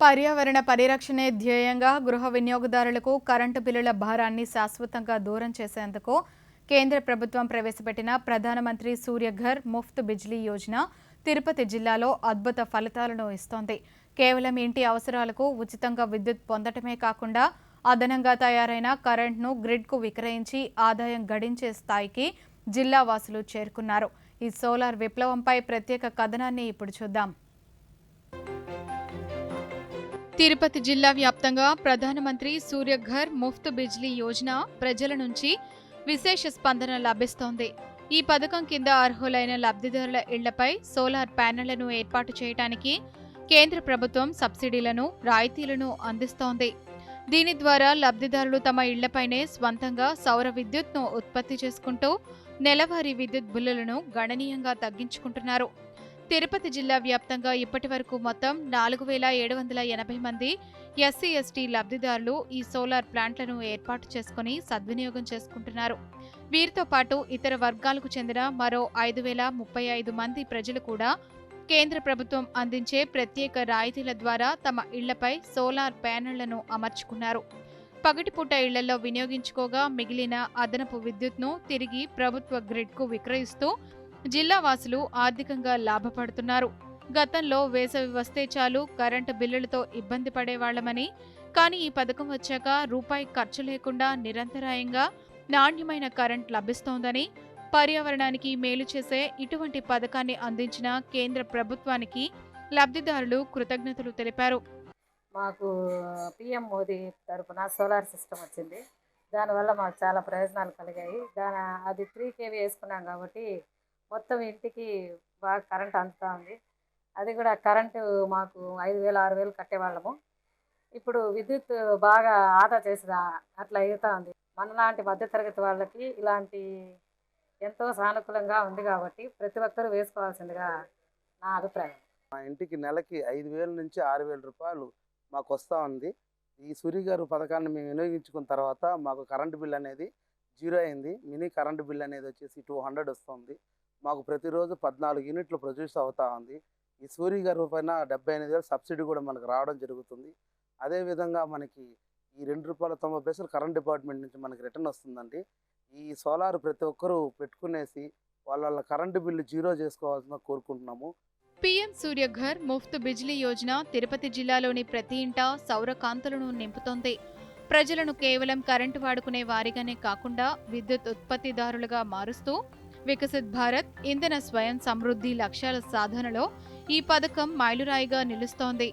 పర్యావరణ పరిరక్షణే ధ్యేయంగా గృహ వినియోగదారులకు కరెంటు బిల్లుల భారాన్ని శాశ్వతంగా దూరం చేసేందుకు కేంద్ర ప్రభుత్వం ప్రవేశపెట్టిన ప్రధానమంత్రి సూర్యఘర్ ముఫ్త్ బిజ్లీ యోజన తిరుపతి జిల్లాలో అద్భుత ఫలితాలను ఇస్తోంది. కేవలం ఇంటి అవసరాలకు ఉచితంగా విద్యుత్ పొందటమే కాకుండా అదనంగా తయారైన కరెంట్ను గ్రిడ్కు విక్రయించి ఆదాయం గడించే స్థాయికి జిల్లా వాసులు చేరుకున్నారు. ఈ సోలార్ విప్లవంపై ప్రత్యేక కథనాన్ని ఇప్పుడు చూద్దాం. తిరుపతి జిల్లా వ్యాప్తంగా ప్రధానమంత్రి సూర్యఘర్ ముఫ్త్ బిజ్లీ యోజన ప్రజల నుంచి విశేష స్పందన లభిస్తోంది. ఈ పథకం కింద అర్హులైన లబ్ధిదారుల ఇళ్లపై సోలార్ ప్యానెళ్లను ఏర్పాటు చేయడానికి కేంద్ర ప్రభుత్వం సబ్సిడీలను, రాయితీలను అందిస్తోంది. దీని ద్వారా లబ్ధిదారులు తమ ఇళ్లపైనే స్వంతంగా సౌర విద్యుత్ను ఉత్పత్తి చేసుకుంటూ నెలవారీ విద్యుత్ బిల్లులను గణనీయంగా తగ్గించుకుంటున్నారు. తిరుపతి జిల్లా వ్యాప్తంగా ఇప్పటి వరకు మొత్తం 4780 మంది ఎస్సీ, ఎస్టీ లబ్ధిదారులు ఈ సోలార్ ప్లాంట్లను ఏర్పాటు చేసుకుని సద్వినియోగం చేసుకుంటున్నారు. వీరితో పాటు ఇతర వర్గాలకు చెందిన మరో 5035 మంది ప్రజలు కూడా కేంద్ర ప్రభుత్వం అందించే ప్రత్యేక రాయితీల ద్వారా తమ ఇళ్లపై సోలార్ ప్యానెళ్లను అమర్చుకున్నారు. పగటిపూట ఇళ్లలో వినియోగించుకోగా మిగిలిన అదనపు విద్యుత్ను తిరిగి ప్రభుత్వ గ్రిడ్కు విక్రయిస్తూ జిల్లా వాసులు ఆర్థికంగా లాభపడుతున్నారు. గతంలో వేసవి వస్తే చాలు కరెంటు బిల్లులతో ఇబ్బంది పడేవాళ్లమని, కానీ ఈ పథకం వచ్చాక రూపాయి ఖర్చు లేకుండా నిరంతరాయంగా నాణ్యమైన కరెంట్ లభిస్తోందని, పర్యావరణానికి మేలు చేసే ఇటువంటి పథకాన్ని అందించిన కేంద్ర ప్రభుత్వానికి లబ్ధిదారులు కృతజ్ఞతలు తెలిపారు. మాకు పిఎం మోదీ తరఫున సోలార్ సిస్టమ్ వచ్చింది. దానివల్ల మాకు చాలా ప్రయోజనాలు కలిగాయి. అది 3 kV వేసుకున్నాం కాబట్టి మొత్తం ఇంటికి బాగా కరెంట్ అందుతూ ఉంది. అది కూడా కరెంటు మాకు 5000, 6000 కట్టేవాళ్ళము. ఇప్పుడు విద్యుత్ బాగా ఆదా చేసి అట్లా అవుతూ ఉంది. మనలాంటి మధ్యతరగతి వాళ్ళకి ఇలాంటి ఎంతో సానుకూలంగా ఉంది కాబట్టి ప్రతి ఒక్కరూ వేసుకోవాల్సిందిగా నా అభిప్రాయం. మా ఇంటికి నెలకి 5000 నుంచి 6000 రూపాయలు మాకు వస్తూ ఉంది. ఈ సూర్యగారు పథకాన్ని మేము వినియోగించుకున్న తర్వాత మాకు కరెంటు బిల్ అనేది జీరో అయింది. మినీ కరెంటు బిల్ అనేది వచ్చేసి 200 వస్తుంది. మాకు ప్రతిరోజు 14 యూనిట్లు ప్రొడ్యూస్ అవుతూ ఉంది. ఈ సూర్యగారు పైన 78,000 సబ్సిడీ కూడా మనకు రావడం జరుగుతుంది. అదేవిధంగా మనకి ఈ ₹2.90 కరెంట్ డిపార్ట్మెంట్ నుంచి మనకి రిటర్న్ వస్తుందండి. ఈ సోలార్ ప్రతి ఒక్కరూ పెట్టుకునేసి వాళ్ళ కరెంటు బిల్లు జీరో చేసుకోవాల్సిన కోరుకుంటున్నాము. పీఎం సూర్యఘర్ ముఫ్త్ బిజ్లీ యోజన తిరుపతి జిల్లాలోని ప్రతి ఇంటా సౌర కాంతులను నింపుతోంది. ప్రజలను కేవలం కరెంటు వాడుకునే వారిగానే కాకుండా విద్యుత్ ఉత్పత్తిదారులుగా మారుస్తూ వికసిత్ భారత్, ఇంధన స్వయం సమృద్ధి లక్ష్యాల సాధనలో ఈ పథకం మైలురాయిగా నిలుస్తోంది.